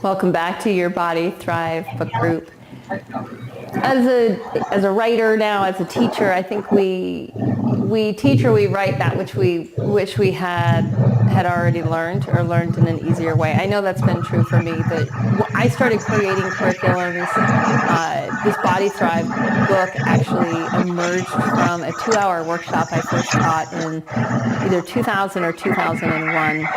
Welcome back to Your Body Thrive book group. As a writer now, as a teacher, I think we teach or we write that which we had already learned or learned in an easier way. I know that's been true for me. That I started creating curriculums. This Body Thrive book actually emerged from a 2-hour workshop I first taught in either 2000 or 2001.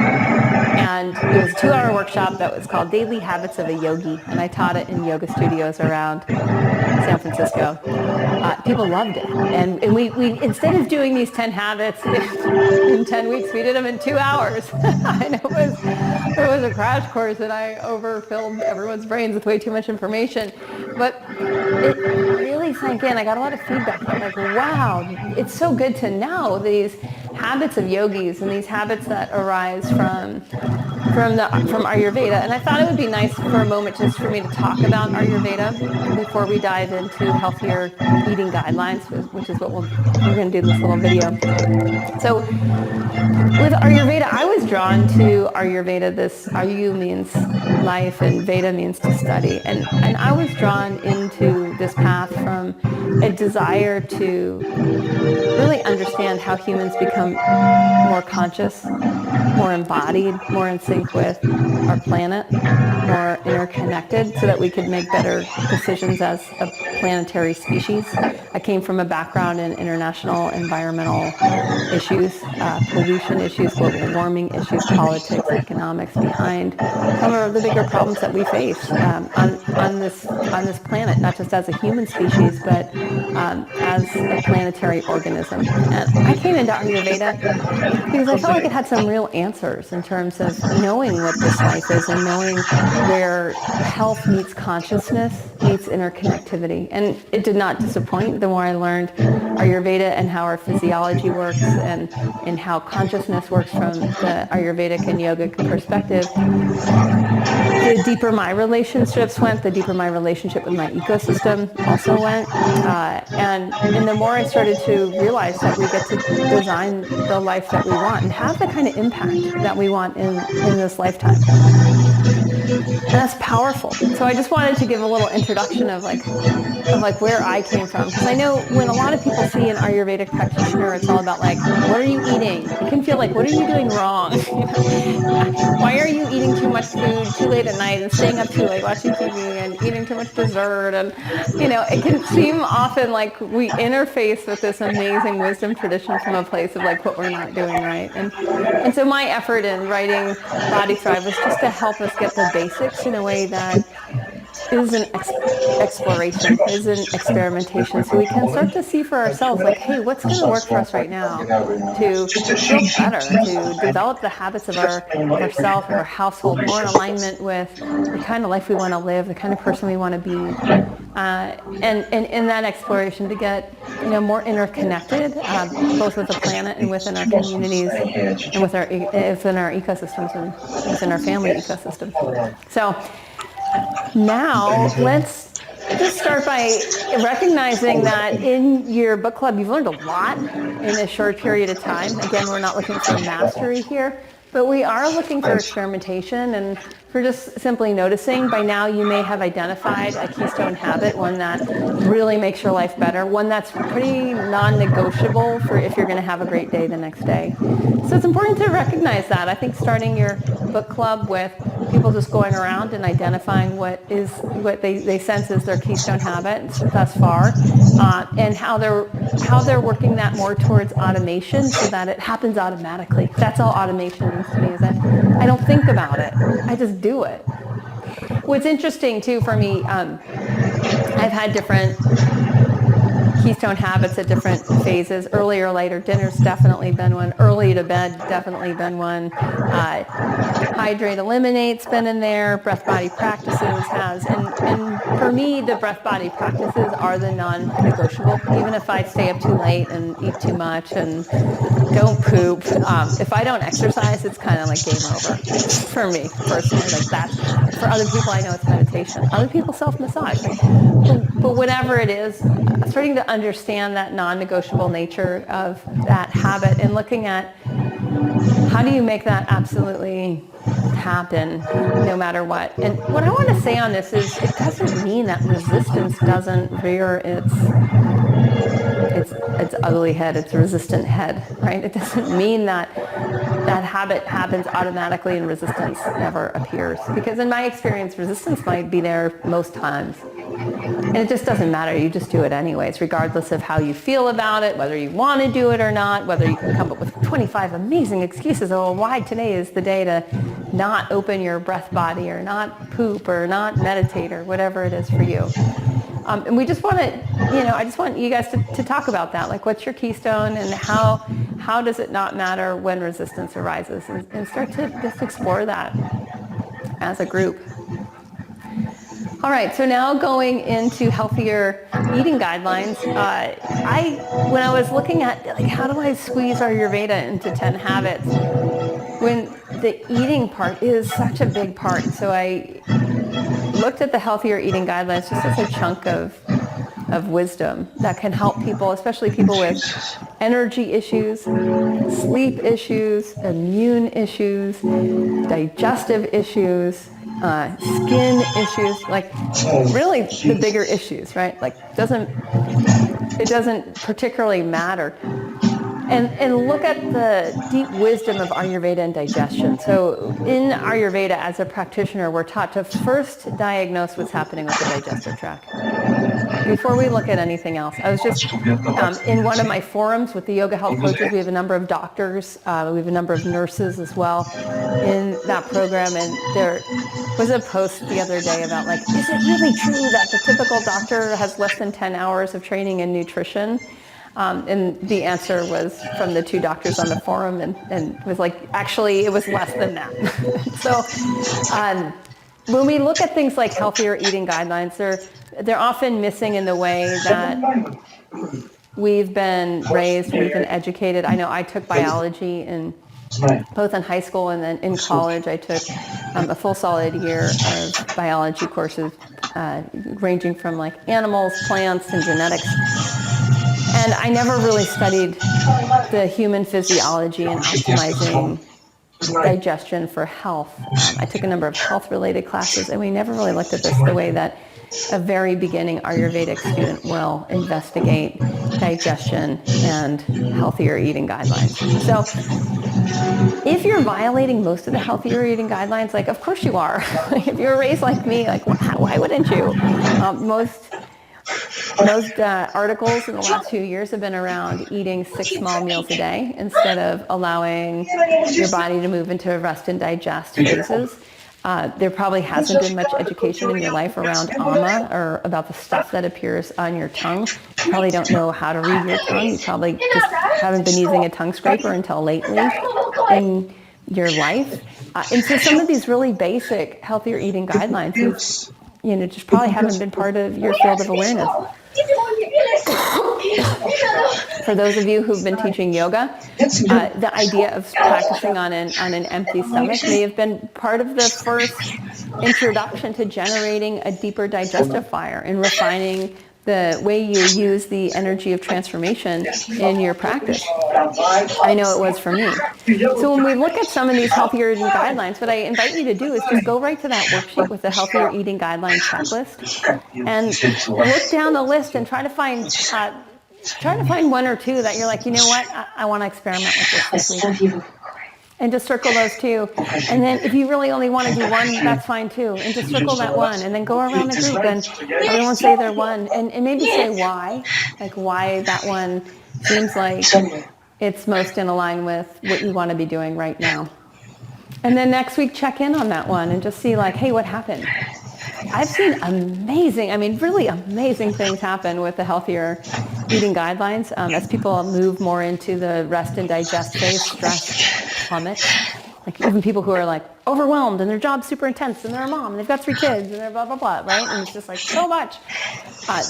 And it was a 2-hour workshop that was called Daily Habits of a Yogi, and I taught it in yoga studios around San Francisco. People loved it, and we instead of doing these 10 habits in 10 weeks, we did them in 2 hours. And it was a crash course, and I overfilled everyone's brains with way too much information. But it really sank in. I got a lot of feedback. I'm like, wow, it's so good to know these habits of yogis and these habits that arise from Ayurveda. And I thought it would be nice for a moment just for me to talk about Ayurveda before we dive into healthier eating guidelines, which is what we're going to do this little video. So with Ayurveda, I was drawn to Ayurveda. This Ayu means life and Veda means to study. And I was drawn into this path from a desire to really understand how humans become more conscious, more embodied, more in sync with our planet, more interconnected, so that we could make better decisions as a planetary species. I came from a background in international environmental issues, pollution issues, global warming issues, politics, economics behind some of the bigger problems that we face on this planet, not just as a human species, but as a planetary organism. And I came into Ayurveda because I felt like it had some real answers in terms of knowing what this life is and knowing where health meets consciousness, meets interconnectivity. And it did not disappoint. The more I learned Ayurveda and how our physiology works and how consciousness works from the Ayurvedic and yogic perspective, the deeper my relationships went, the deeper my relationship with my ecosystem also went. And the more I started to realize that we get to design the life that we want and have the kind of impact that we want in this lifetime. And that's powerful. So I just wanted to give a little introduction of where I came from. Because I know when a lot of people see an Ayurvedic practitioner, it's all about like, what are you eating? It can feel like, what are you doing wrong? Why are you eating too much food too late at night and staying up too late watching TV and eating too much dessert? And, it can seem often like we interface with this amazing wisdom tradition from a place of like what we're not doing right. And so my effort in writing Body Thrive was just to help us get the basics in a way that is an exploration, is an experimentation, so we can start to see for ourselves, like, hey, what's going to work for us right now to feel better, to develop the habits of ourself, of our household, more in alignment with the kind of life we want to live, the kind of person we want to be, and in that exploration to get more interconnected, both with the planet and within our communities and within our ecosystems and within our family ecosystem. So now, let's just start by recognizing that in your book club, you've learned a lot in a short period of time. Again, we're not looking for mastery here, but we are looking for experimentation and for just simply noticing. By now, you may have identified a keystone habit, one that really makes your life better, one that's pretty non-negotiable for if you're going to have a great day the next day. So it's important to recognize that. I think starting your book club with people just going around and identifying what they sense is their keystone habit thus far, and how they're working that more towards automation so that it happens automatically. That's all automation means to me, is that I don't think about it, I just do it. What's interesting too for me, I've had different keystone habits at different phases. Early or later, dinner's definitely been one. Early to bed, definitely been one. Hydrate, eliminate's been in there. Breath body practices has. And for me, the breath body practices are the non-negotiable. Even if I stay up too late and eat too much and don't poop, if I don't exercise, it's kind of like game over for me personally. Like that's, for other people, I know it's meditation. Other people self-massage. But whatever it is, starting to understand that non-negotiable nature of that habit and looking at how do you make that absolutely happen no matter what? And what I want to say on this is it doesn't mean that resistance doesn't rear its ugly head, its resistant head, right? It doesn't mean that that habit happens automatically and resistance never appears. Because in my experience, resistance might be there most times. And it just doesn't matter. You just do it anyways, regardless of how you feel about it, whether you want to do it or not, whether you can come up with 25 amazing excuses. Oh, why today is the day to not open your breath body or not poop or not meditate or whatever it is for you. And we just want to, I just want you guys to talk about that. Like, what's your keystone and how does it not matter when resistance arises? And start to just explore that as a group. All right, so now going into healthier eating guidelines, when I was looking at, like, how do I squeeze Ayurveda into 10 habits, when the eating part is such a big part. So I looked at the healthier eating guidelines just as a chunk of wisdom that can help people, especially people with energy issues, sleep issues, immune issues, digestive issues, skin issues, like really the bigger issues, right? Like it doesn't particularly matter. And look at the deep wisdom of Ayurveda and digestion. So in Ayurveda, as a practitioner, we're taught to first diagnose what's happening with the digestive tract before we look at anything else. I was just in one of my forums with the yoga health coaches. We have a number of doctors. We have a number of nurses as well in that program. And there was a post the other day about, like, is it really true that the typical doctor has less than 10 hours of training in nutrition? And the answer was from the two doctors on the forum, and was like, actually, it was less than that. So when we look at things like healthier eating guidelines, they're often missing in the way that we've been raised, we've been educated. I know I took biology both in high school and then in college. I took a full solid year of biology courses, ranging from like animals, plants, and genetics. And I never really studied the human physiology and optimizing digestion for health. I took a number of health-related classes, and we never really looked at this the way that a very beginning Ayurvedic student will investigate digestion and healthier eating guidelines. So if you're violating most of the healthier eating guidelines, like, of course you are. If you're raised like me, like, why wouldn't you? Most articles in the last few years have been around eating 6 small meals a day instead of allowing your body to move into rest and digest phases. There probably hasn't been much education in your life around ama, or about the stuff that appears on your tongue. You probably don't know how to read your tongue. You probably just haven't been using a tongue scraper until lately in your life. And so some of these really basic healthier eating guidelines just probably haven't been part of your field of awareness. For those of you who've been teaching yoga, the idea of practicing on an empty stomach may have been part of the first introduction to generating a deeper digestive fire and refining the way you use the energy of transformation in your practice. I know it was for me. So when we look at some of these healthier eating guidelines, what I invite you to do is just go right to that worksheet with the healthier eating guideline checklist and look down the list and try to find one or two that you're like, you know what, I want to experiment with this week. And just circle those two. And then if you really only want to do one, that's fine too. And just circle that one. And then go around the group and everyone say their one. And maybe say why. Like, why that one seems like it's most in line with what you want to be doing right now. And then next week, check in on that one and just see, like, hey, what happened? I've seen really amazing things happen with the healthier eating guidelines. As people move more into the rest and digest phase, stress plummets. Like, even people who are like overwhelmed and their job's super intense and they're a mom and they've got 3 kids and they're blah, blah, blah, right? And it's just like so much.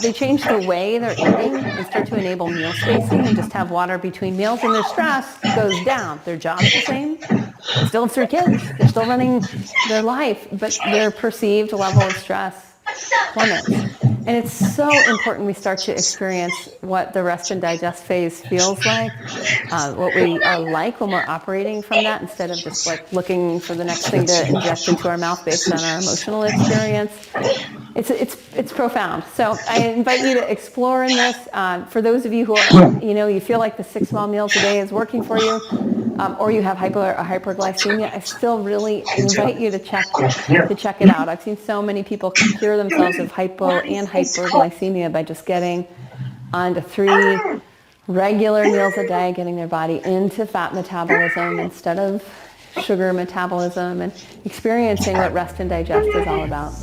They change the way they're eating and start to enable meal spacing and just have water between meals, and their stress goes down. Their job's the same. They still have 3 kids. They're still running their life, but their perceived level of stress plummets. And it's so important we start to experience what the rest and digest phase feels like, what we are like when we're operating from that, instead of just like looking for the next thing to inject into our mouth based on our emotional experience. It's profound. So I invite you to explore in this. For those of you who are, you feel like the 6 small meals a day is working for you, or you have hyperglycemia, I still really invite you to check it out. I've seen so many people cure themselves of hypo and hyperglycemia by just getting onto 3 regular meals a day, getting their body into fat metabolism instead of sugar metabolism, and experiencing what rest and digest is all about.